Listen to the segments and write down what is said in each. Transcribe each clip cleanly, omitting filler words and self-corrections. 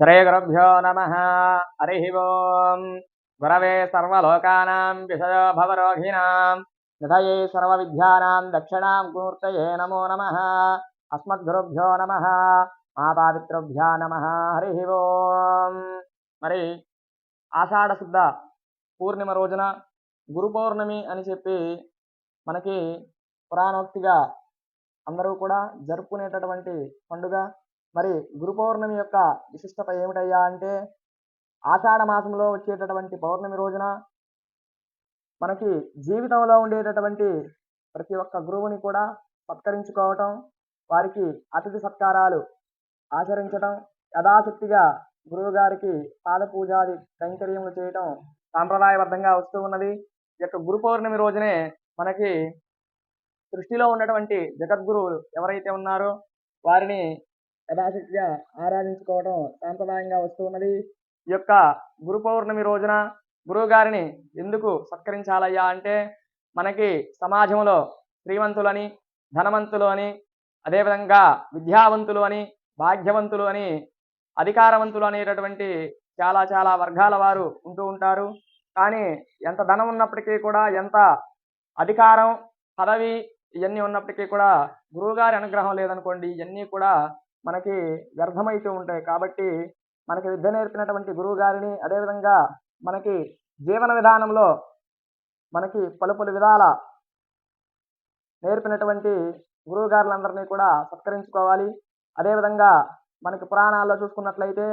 श्रीगुरुभ्यो नमः। हरिः ओम्। गुरवे सर्वलोकानां विषयो भवरोगिणां निधये सर्वविद्यानां दक्षिणामूर्तये नमो नमः। अस्मद्गुरुभ्यो नमः। मातापितृभ्यो नमः। हरिः ओम्। మరి ఆషాఢ శుద్ధ పూర్ణిమ రోజున గురు పౌర్ణమి అని చెప్పి మనకి పురాణోక్తిగా అందరూ కూడా జరుపుకునేటటువంటి పండుగ. మరి గురు పౌర్ణమి యొక్క విశిష్టత ఏమిటయ్యా అంటే, ఆషాఢ మాసంలో వచ్చేటటువంటి పౌర్ణమి రోజున మనకి జీవితంలో ఉండేటటువంటి ప్రతి ఒక్క గురువుని కూడా సత్కరించుకోవటం, వారికి అతిథి సత్కారాలు ఆచరించటం, యథాశక్తిగా గురువు గారికి పాద పూజాది కైంకర్యములు చేయటం సాంప్రదాయబద్ధంగా వస్తూ ఉన్నది. ఈ యొక్క గురు పౌర్ణమి రోజునే మనకి సృష్టిలో ఉన్నటువంటి జగద్గురువులు ఎవరైతే ఉన్నారో వారిని యథాశక్తిగా ఆరాధించుకోవడం సాంప్రదాయంగా వస్తూ ఉన్నది. ఈ యొక్క గురు పౌర్ణమి రోజున గురువు గారిని ఎందుకు సత్కరించాలయ్యా అంటే, మనకి సమాజంలో శ్రీమంతులని, ధనవంతులు అని, అదేవిధంగా విద్యావంతులు అని, భాగ్యవంతులు అని, అధికారవంతులు అనేటటువంటి చాలా చాలా వర్గాల వారు ఉంటూ ఉంటారు. కానీ ఎంత ధనం ఉన్నప్పటికీ కూడా, ఎంత అధికారం పదవి ఇవన్నీ ఉన్నప్పటికీ కూడా గురువుగారి అనుగ్రహం లేదనుకోండి, ఇవన్నీ కూడా మనకి వ్యర్థమైతూ ఉంటాయి. కాబట్టి మనకి విద్య నేర్పినటువంటి గురువు గారిని, అదేవిధంగా మనకి జీవన విధానంలో మనకి పలు విధాల నేర్పినటువంటి గురువు గారులందరినీ కూడా సత్కరించుకోవాలి. అదేవిధంగా మనకి పురాణాల్లో చూసుకున్నట్లయితే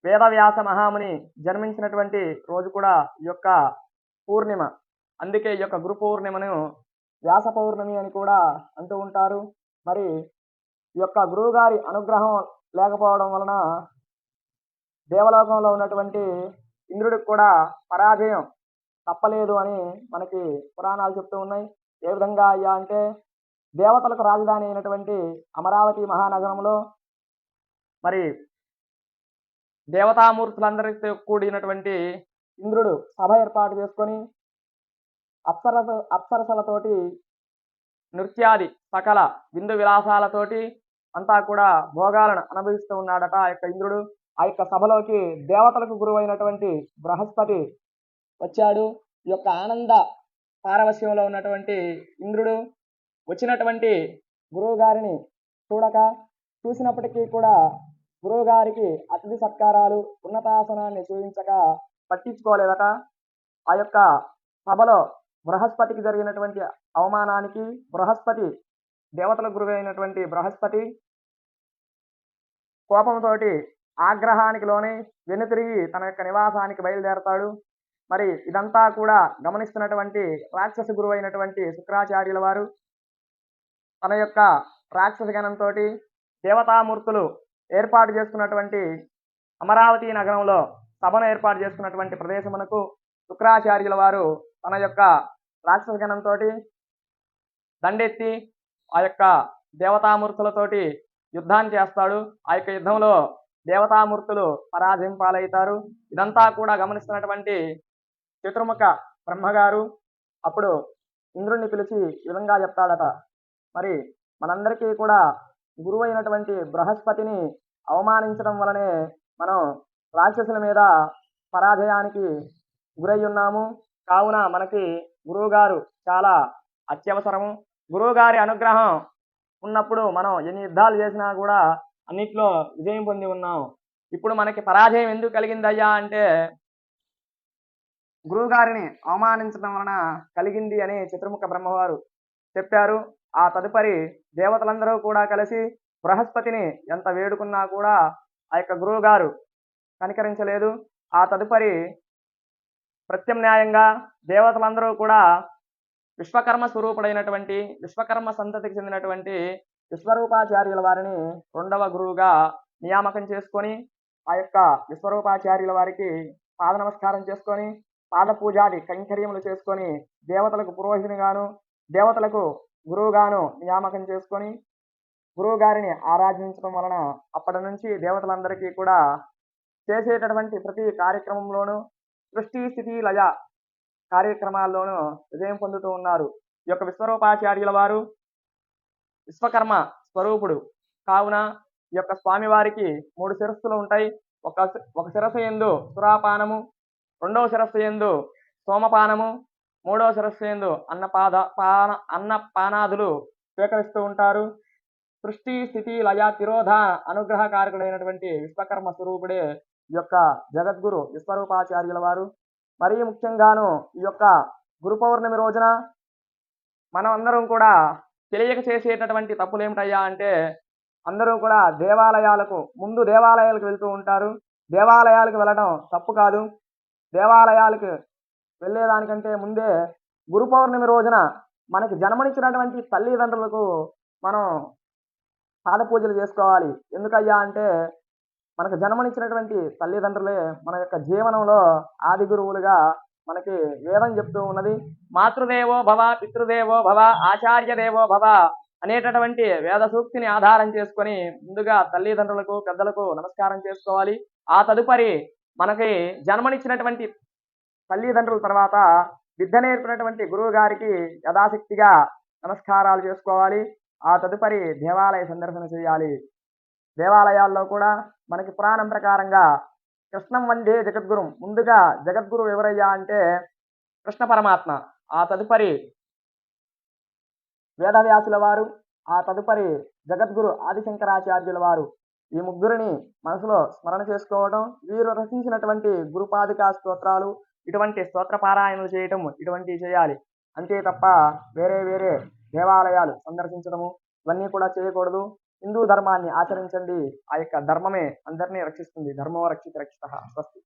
వేదవ్యాస మహాముని జన్మించినటువంటి రోజు కూడా ఈ యొక్క పూర్ణిమ. అందుకే ఈ యొక్క గురు పౌర్ణిమను వ్యాస పౌర్ణమి అని కూడా అంటూ ఉంటారు. మరి ఈ యొక్క గురువు గారి అనుగ్రహం లేకపోవడం వలన దేవలోకంలో ఉన్నటువంటి ఇంద్రుడికి కూడా పరాజయం తప్పలేదు అని మనకి పురాణాలు చెప్తూ ఉన్నాయి. ఏ విధంగా అయ్యా అంటే, దేవతలకు రాజధాని అయినటువంటి అమరావతి మహానగరంలో మరి దేవతామూర్తులందరితో కూడినటువంటి ఇంద్రుడు సభ ఏర్పాటు చేసుకొని అప్సరసలతోటి నృత్యాది సకల విందు విలాసాలతోటి అంతా కూడా భోగాలను అనుభవిస్తూ ఉన్నాడట ఆ యొక్క ఇంద్రుడు. ఆ యొక్క సభలోకి దేవతలకు గురువైనటువంటి బృహస్పతి వచ్చాడు. ఈ యొక్క ఆనంద పారవస్యంలో ఉన్నటువంటి ఇంద్రుడు వచ్చినటువంటి గురువు గారిని చూసినప్పటికీ కూడా గురువు గారికి అతిథి సత్కారాలు, ఉన్నతాసనాన్ని చూపించక పట్టించుకోలేదట. ఆ యొక్క సభలో బృహస్పతికి జరిగినటువంటి అవమానానికి బృహస్పతి, దేవతల గురువు అయినటువంటి బృహస్పతి కోపంతో ఆగ్రహానికి లోనే వెనుతిరిగి తన యొక్క నివాసానికి బయలుదేరతాడు. మరి ఇదంతా కూడా గమనిస్తున్నటువంటి రాక్షస గురువు అయినటువంటి శుక్రాచార్యుల వారు తన యొక్క రాక్షస గణంతో దేవతామూర్తులు ఏర్పాటు చేసుకున్నటువంటి అమరావతి నగరంలో సభను ఏర్పాటు చేసుకున్నటువంటి ప్రదేశమునకు శుక్రాచార్యుల వారు తన యొక్క రాక్షస గణంతో దండెత్తి ఆ యొక్క దేవతామూర్తులతోటి యుద్ధాన్ని చేస్తాడు. ఆ యొక్క యుద్ధంలో దేవతామూర్తులు పరాజయం పాలవుతారు. ఇదంతా కూడా గమనిస్తున్నటువంటి చతుర్ముఖ బ్రహ్మగారు అప్పుడు ఇంద్రుడిని పిలిచి ఈ విధంగా చెప్తాడట, మరి మనందరికీ కూడా గురువు అయినటువంటి బృహస్పతిని అవమానించడం వలనే మనం రాక్షసుల మీద పరాజయానికి గురై ఉన్నాము. కావున మనకి గురువు గారు చాలా అత్యవసరము. గురువు గారి అనుగ్రహం ఉన్నప్పుడు మనం ఎన్ని యుద్ధాలు చేసినా కూడా అన్నిట్లో విజయం పొంది ఉన్నాం. ఇప్పుడు మనకి పరాజయం ఎందుకు కలిగిందయ్యా అంటే, గురువు గారిని అవమానించడం వలన కలిగింది అని చతుర్ముఖ బ్రహ్మవారు చెప్పారు. ఆ తదుపరి దేవతలందరూ కూడా కలిసి బృహస్పతిని ఎంత వేడుకున్నా కూడా ఆ యొక్క గురువు గారు కనికరించలేదు. ఆ తదుపరి ప్రత్యామ్నాయంగా దేవతలందరూ కూడా విశ్వకర్మ స్వరూపుడైనటువంటి, విశ్వకర్మ సంతతికి చెందినటువంటి విశ్వరూపాచార్యుల వారిని రెండవ గురువుగా నియామకం చేసుకొని ఆ యొక్క విశ్వరూపాచార్యుల వారికి పాద నమస్కారం చేసుకొని పాద పూజాది కైంకర్యములు చేసుకొని దేవతలకు పురోహితునిగాను, దేవతలకు గురువుగాను నియామకం చేసుకొని గురువు గారిని ఆరాధించడం వలన అప్పటి నుంచి దేవతలందరికీ కూడా చేసేటటువంటి ప్రతి కార్యక్రమంలోనూ సృష్టి స్థితి లయ కార్యక్రమాల్లోనూ విజయం పొందుతూ ఉన్నారు. ఈ యొక్క విశ్వరూపాచార్యుల వారు విశ్వకర్మ స్వరూపుడు కావున ఈ యొక్క స్వామివారికి 3 శిరస్సులు ఉంటాయి. ఒక శిరస్సు యందు సురాపానము, రెండవ శిరస్సు యందు సోమపానము, మూడవ శిరస్సు యందు అన్నపానాదులు స్వీకరిస్తూ ఉంటారు. సృష్టి స్థితి లయ తిరోధ అనుగ్రహకారకుడైనటువంటి విశ్వకర్మ స్వరూపుడే ఈ యొక్క జగద్గురు విశ్వరూపాచార్యుల వారు. మరీ ముఖ్యంగాను ఈ యొక్క గురు పౌర్ణమి రోజున మనం అందరం కూడా తెలియక చేసేటటువంటి తప్పులు ఏమిటయ్యా అంటే, అందరూ కూడా దేవాలయాలకు వెళ్తూ ఉంటారు. దేవాలయాలకు వెళ్ళడం తప్పు కాదు. దేవాలయాలకు వెళ్ళేదానికంటే ముందే గురు పౌర్ణమి రోజున మనకి జన్మనిచ్చినటువంటి తల్లిదండ్రులకు మనం పాద పూజలు చేసుకోవాలి. ఎందుకయ్యా అంటే, మనకు జన్మనిచ్చినటువంటి తల్లిదండ్రులే మన యొక్క జీవనంలో ఆది గురువులుగా మనకి వేదం చెప్తూ ఉన్నది. మాతృదేవో భవ, పితృదేవో భవ, ఆచార్య దేవో భవ అనేటటువంటి వేద సూక్తిని ఆధారం చేసుకొని ముందుగా తల్లిదండ్రులకు పెద్దలకు నమస్కారం చేసుకోవాలి. ఆ తదుపరి మనకి జన్మనిచ్చినటువంటి తల్లిదండ్రుల తర్వాత విద్య నేర్పినటువంటి గురువు గారికి యథాశక్తిగా నమస్కారాలు చేసుకోవాలి. ఆ తదుపరి దేవాలయ సందర్శన చేయాలి. దేవాలయాల్లో కూడా మనకి పురాణం ప్రకారంగా కృష్ణం వందే జగద్గురు, ముందుగా జగద్గురు ఎవరయ్యా అంటే కృష్ణ పరమాత్మ, ఆ తదుపరి వేదవ్యాసుల వారు, ఆ తదుపరి జగద్గురు ఆదిశంకరాచార్యుల వారు. ఈ ముగ్గురిని మనసులో స్మరణ చేసుకోవడం, వీరు రచించినటువంటి గురుపాదికా స్తోత్రాలు, ఇటువంటి స్తోత్ర పారాయణలు చేయటం, ఇటువంటివి చేయాలి. అంతే తప్ప వేరే వేరే దేవాలయాలు సందర్శించడము ఇవన్నీ కూడా చేయకూడదు. హిందూ ధర్మాన్ని ఆచరించండి. ఆ యొక్క ధర్మమే అందరినీ రక్షిస్తుంది. ధర్మో రక్షిత రక్షితః. స్వస్తి.